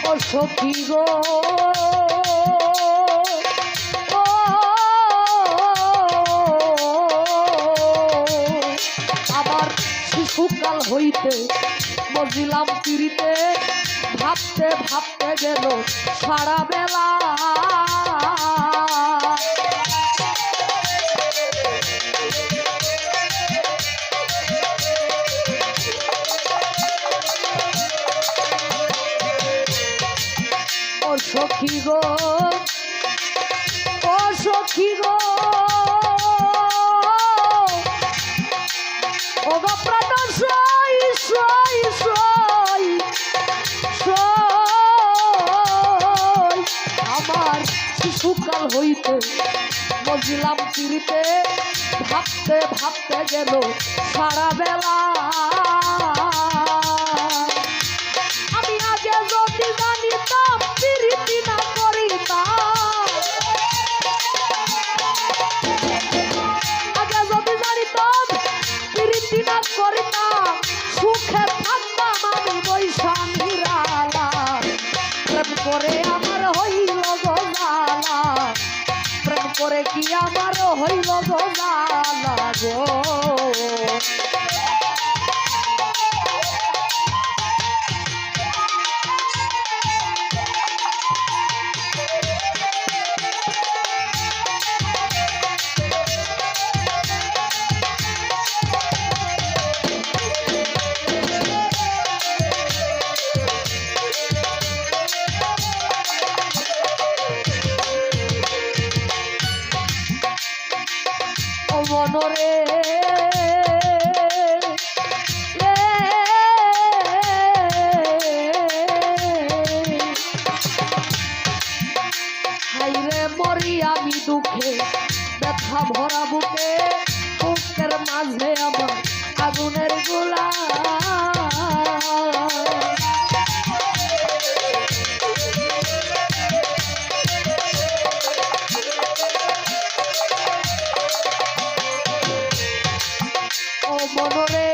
ও সখী গো আমার শিশুকাল হইতে মজিলাম পিড়িতে ভাবতে ভাবতে গেল সারা বেলা ও সখী গো ও সখী গো ও গো প্রাণ সই সই সই সই আমার শিশুকাল হইতে মজিলাম পিড়িতে ভাবতে ভাবতে গেল সারা বেলা আমি আগে যদি জানিতাম পিড়িতি না করিতাম আগে যদি জানিতাম পিড়িতি না করিতাম সুখে থাকতাম আমি বৈশা নিরালা প্রেম করে আমার হইল গো জ্বালা প্রেম করে কি আমার হইল গো জ্বালা গো মনরে হাইরে মরি আমি দুঃখে ব্যথা ভরা বুকে বুকের মাঝে আমার আগুনের গোলা মনরে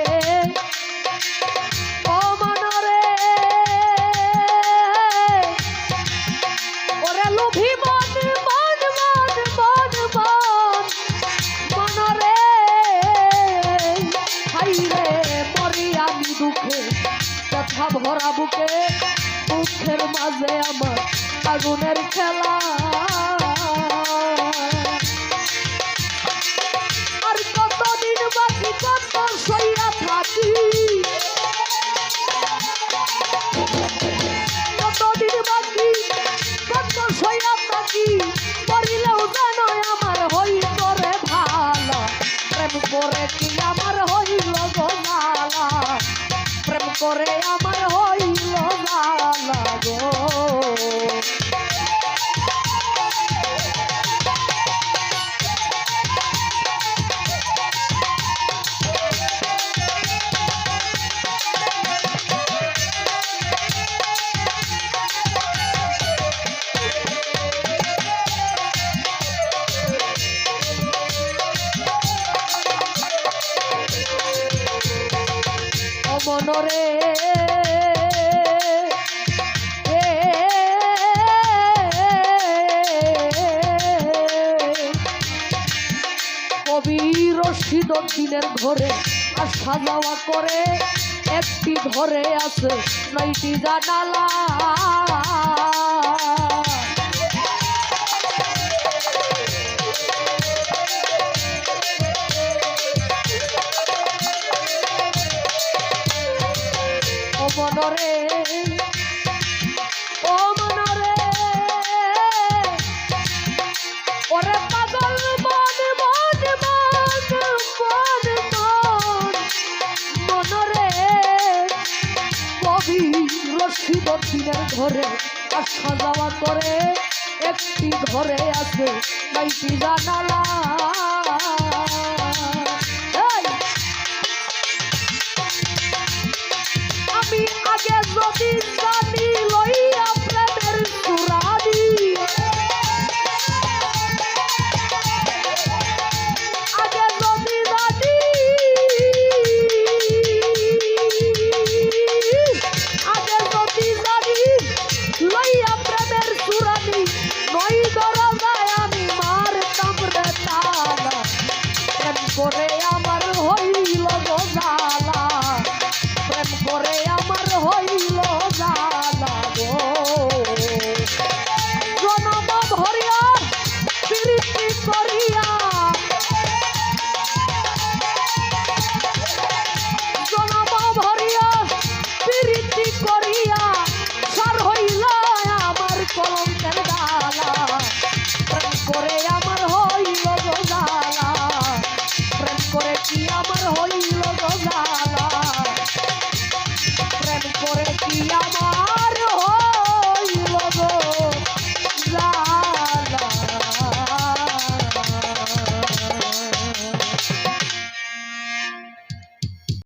ও মনরে ওরে লোভী মন মন মন মন মন মনরে হাইরে মরি আমি দুঃখে ব্যথা ভরা বুকে বুকের মাঝে আমার আগুনের খেলা আর কতদিন বাকি কত সইয়া থাকি কতদিন বাকি কত সইয়া থাকি মরিলেও যেন আমার হইল রে ভালো প্রেম করে কি আমার হইল গো জ্বালা প্রেম করে আমার হইল জ্বালা গো মনরে কবি রশিদ দিনের ঘরে আসা যাওয়া করে একটি ঘরে আছে 9টি জানালা মনরে ও মনরে ওরে পাগল মন মন মন মন মন মনরে কবি রশিদ দিনের ঘরে আসা যাওয়া করে একটি ঘরে আছে 9টি জানালা আমি আগে যদি